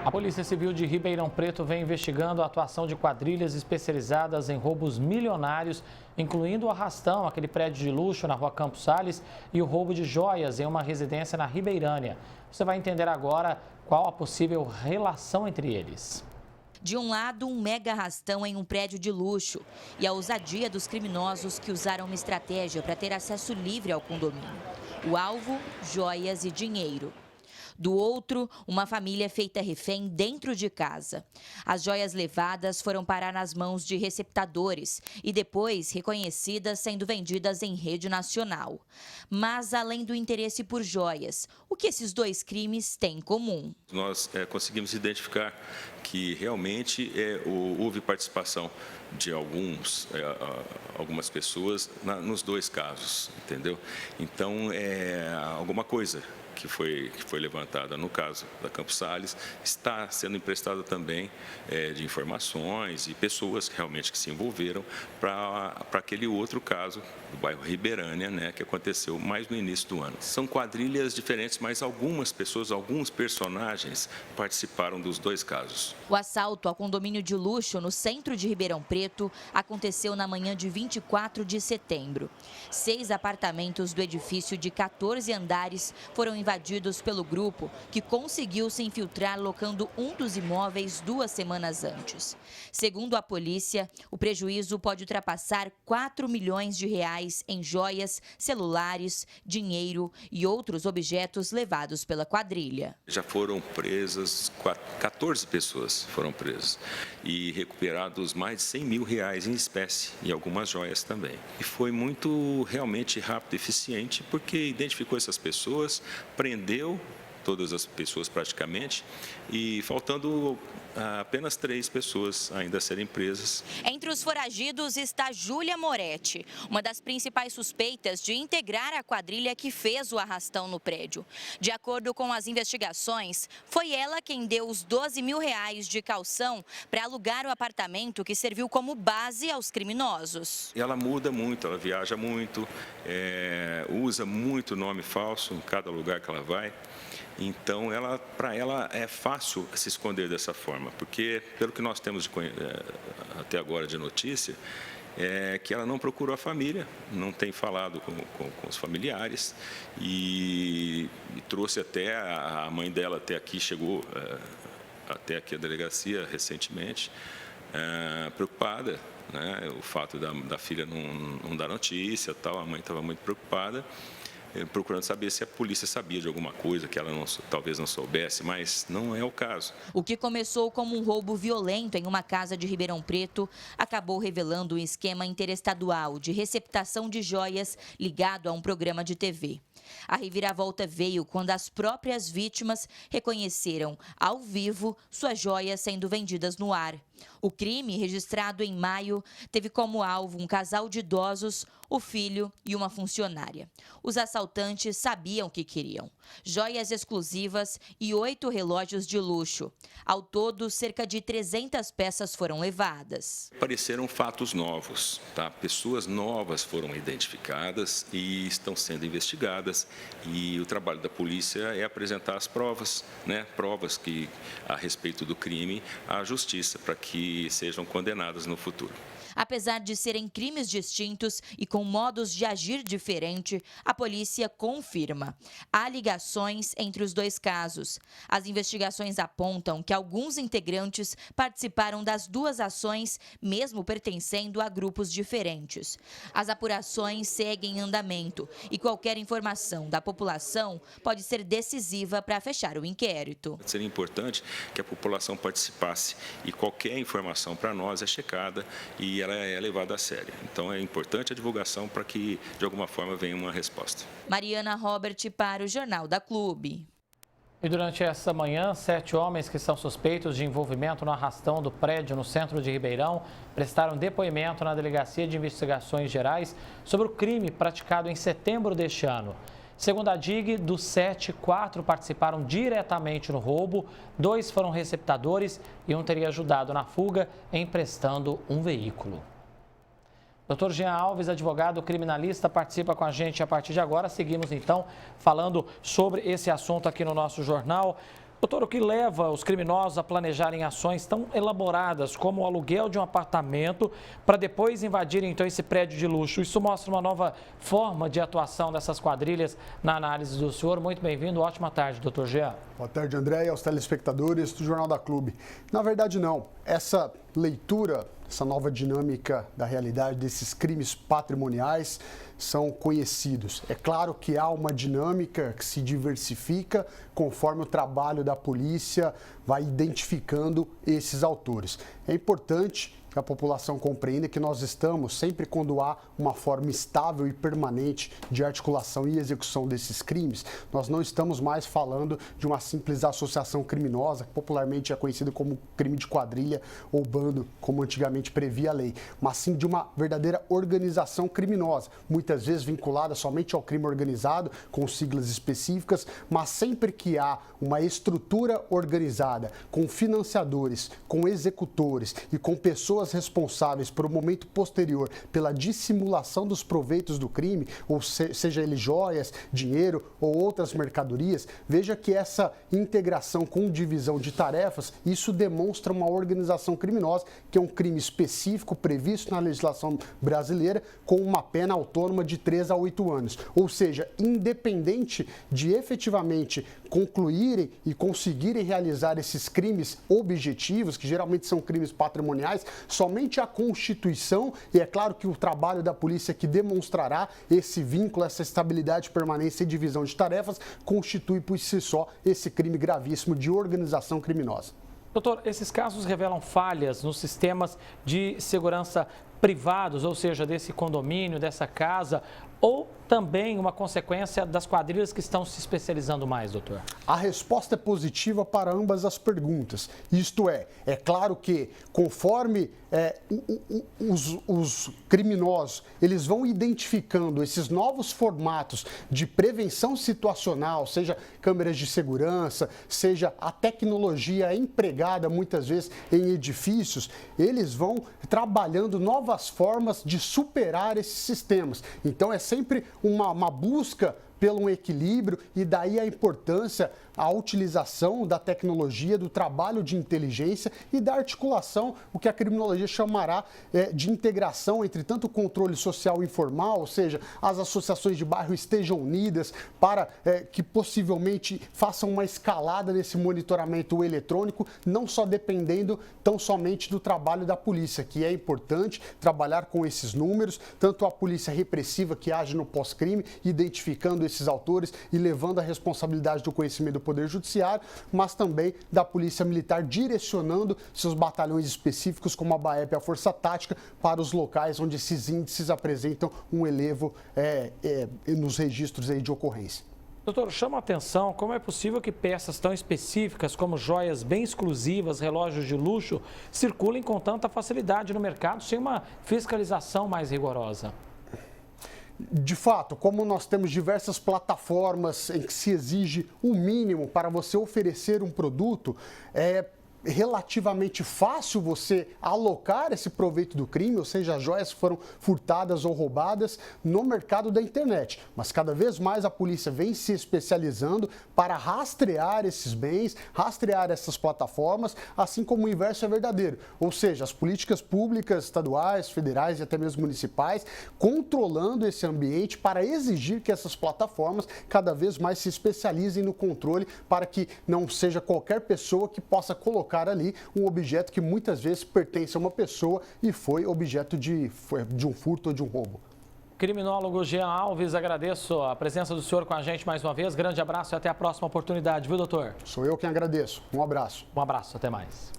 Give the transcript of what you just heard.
A Polícia Civil de Ribeirão Preto vem investigando a atuação de quadrilhas especializadas em roubos milionários, incluindo o arrastão, aquele prédio de luxo na rua Campos Sales, e o roubo de joias em uma residência na Ribeirânia. Você vai entender agora qual a possível relação entre eles. De um lado, um mega arrastão em um prédio de luxo e a ousadia dos criminosos que usaram uma estratégia para ter acesso livre ao condomínio. O alvo, joias e dinheiro. Do outro, uma família feita refém dentro de casa. As joias levadas foram parar nas mãos de receptadores e depois reconhecidas sendo vendidas em rede nacional. Mas, além do interesse por joias, o que esses dois crimes têm em comum? Nós conseguimos identificar que realmente houve participação de algumas pessoas nos dois casos, entendeu? Então, alguma coisa que foi levantada no caso da Campos Sales, está sendo emprestada também de informações e pessoas realmente que se envolveram para aquele outro caso do bairro Ribeirânia, né, que aconteceu mais no início do ano. São quadrilhas diferentes, mas algumas pessoas, alguns personagens participaram dos dois casos. O assalto ao condomínio de luxo no centro de Ribeirão Preto aconteceu na manhã de 24 de setembro. 6 apartamentos do edifício de 14 andares foram invadidos pelo grupo, que conseguiu se infiltrar locando um dos imóveis 2 semanas antes. Segundo a polícia, o prejuízo pode ultrapassar 4 milhões de reais em joias, celulares, dinheiro e outros objetos levados pela quadrilha. Já foram presas 14 pessoas foram presas e recuperados mais de 100 mil reais em espécie e algumas joias também. E foi muito realmente rápido e eficiente porque identificou essas pessoas, prendeu todas as pessoas praticamente e faltando apenas 3 pessoas ainda a serem presas. Entre os foragidos está Júlia Moretti, uma das principais suspeitas de integrar a quadrilha que fez o arrastão no prédio. De acordo com as investigações, foi ela quem deu os 12 mil reais de caução para alugar o apartamento que serviu como base aos criminosos. Ela muda muito, ela viaja muito, usa muito nome falso em cada lugar que ela vai. Então, para ela é fácil se esconder dessa forma, porque pelo que nós temos até agora de notícia, é que ela não procurou a família, não tem falado com os familiares e trouxe até a mãe dela até aqui, chegou até aqui a delegacia recentemente, preocupada, né, o fato da filha não dar notícia, tal, a mãe estava muito preocupada, procurando saber se a polícia sabia de alguma coisa que ela talvez não soubesse, mas não é o caso. O que começou como um roubo violento em uma casa de Ribeirão Preto acabou revelando um esquema interestadual de receptação de joias ligado a um programa de TV. A reviravolta veio quando as próprias vítimas reconheceram ao vivo suas joias sendo vendidas no ar. O crime, registrado em maio, teve como alvo um casal de idosos, o filho e uma funcionária. Os assaltantes sabiam o que queriam: joias exclusivas e 8 relógios de luxo. Ao todo, cerca de 300 peças foram levadas. Apareceram fatos novos, tá? Pessoas novas foram identificadas e estão sendo investigadas. E o trabalho da polícia é apresentar as provas, né? Provas que a respeito do crime à justiça, para que sejam condenadas no futuro. Apesar de serem crimes distintos e com modos de agir diferente, a polícia confirma: há ligações entre os dois casos. As investigações apontam que alguns integrantes participaram das 2 ações, mesmo pertencendo a grupos diferentes. As apurações seguem em andamento e qualquer informação da população pode ser decisiva para fechar o inquérito. Seria importante que a população participasse e qualquer informação para nós é checada e ela é levada a sério. Então, é importante a divulgação para que, de alguma forma, venha uma resposta. Mariana Robert para o Jornal da Clube. E durante essa manhã, 7 homens que são suspeitos de envolvimento no arrastão do prédio no centro de Ribeirão prestaram depoimento na Delegacia de Investigações Gerais sobre o crime praticado em setembro deste ano. Segundo a DIG, dos 7, 4 participaram diretamente no roubo, 2 foram receptadores e 1 teria ajudado na fuga emprestando um veículo. Dr. Jean Alves, advogado criminalista, participa com a gente a partir de agora. Seguimos então falando sobre esse assunto aqui no nosso jornal. Doutor, o que leva os criminosos a planejarem ações tão elaboradas como o aluguel de um apartamento para depois invadirem então esse prédio de luxo? Isso mostra uma nova forma de atuação dessas quadrilhas na análise do senhor. Muito bem-vindo, ótima tarde, doutor Jean. Boa tarde, André, e aos telespectadores do Jornal da Clube. Na verdade, não. Essa leitura, essa nova dinâmica da realidade desses crimes patrimoniais são conhecidos. É claro que há uma dinâmica que se diversifica conforme o trabalho da polícia vai identificando esses autores. É importante que a população compreenda que nós estamos, sempre quando há uma forma estável e permanente de articulação e execução desses crimes, nós não estamos mais falando de uma simples associação criminosa, que popularmente é conhecido como crime de quadrilha ou bando, como antigamente previa a lei, mas sim de uma verdadeira organização criminosa, muitas vezes vinculada somente ao crime organizado, com siglas específicas, mas sempre que há uma estrutura organizada, com financiadores, com executores e com pessoas responsáveis por um momento posterior pela dissimulação dos proveitos do crime, ou seja ele joias, dinheiro ou outras mercadorias, veja que essa integração com divisão de tarefas, isso demonstra uma organização criminosa, que é um crime específico previsto na legislação brasileira com uma pena autônoma de 3 a 8 anos. Ou seja, independente de efetivamente concluírem e conseguirem realizar esses crimes objetivos, que geralmente são crimes patrimoniais, somente a Constituição, e é claro que o trabalho da polícia que demonstrará esse vínculo, essa estabilidade, permanência e divisão de tarefas, constitui por si só esse crime gravíssimo de organização criminosa. Doutor, esses casos revelam falhas nos sistemas de segurança privados, ou seja, desse condomínio, dessa casa, ou também uma consequência das quadrilhas que estão se especializando mais, doutor? A resposta é positiva para ambas as perguntas. Isto é claro que conforme os criminosos eles vão identificando esses novos formatos de prevenção situacional, seja câmeras de segurança, seja a tecnologia empregada muitas vezes em edifícios, eles vão trabalhando novas formas de superar esses sistemas. Então é sempre uma busca pelo um equilíbrio e daí a importância, a utilização da tecnologia, do trabalho de inteligência e da articulação, o que a criminologia chamará de integração entre tanto o controle social informal, ou seja, as associações de bairro estejam unidas para que possivelmente façam uma escalada nesse monitoramento eletrônico, não só dependendo tão somente do trabalho da polícia, que é importante trabalhar com esses números, tanto a polícia repressiva que age no pós-crime, identificando esses autores e levando a responsabilidade do conhecimento do Poder Judiciário, mas também da Polícia Militar direcionando seus batalhões específicos, como a BAEP e a Força Tática, para os locais onde esses índices apresentam um elevo nos registros aí de ocorrência. Doutor, chama a atenção como é possível que peças tão específicas como joias bem exclusivas, relógios de luxo, circulem com tanta facilidade no mercado sem uma fiscalização mais rigorosa. De fato, como nós temos diversas plataformas em que se exige o mínimo para você oferecer um produto, é relativamente fácil você alocar esse proveito do crime, ou seja, as joias que foram furtadas ou roubadas no mercado da internet. Mas cada vez mais a polícia vem se especializando para rastrear esses bens, rastrear essas plataformas, assim como o inverso é verdadeiro. Ou seja, as políticas públicas, estaduais, federais e até mesmo municipais, controlando esse ambiente para exigir que essas plataformas cada vez mais se especializem no controle para que não seja qualquer pessoa que possa colocar ali um objeto que muitas vezes pertence a uma pessoa e foi objeto de um furto ou de um roubo. Criminólogo Jean Alves, agradeço a presença do senhor com a gente mais uma vez. Grande abraço e até a próxima oportunidade, viu, doutor? Sou eu quem agradeço. Um abraço. Um abraço, até mais.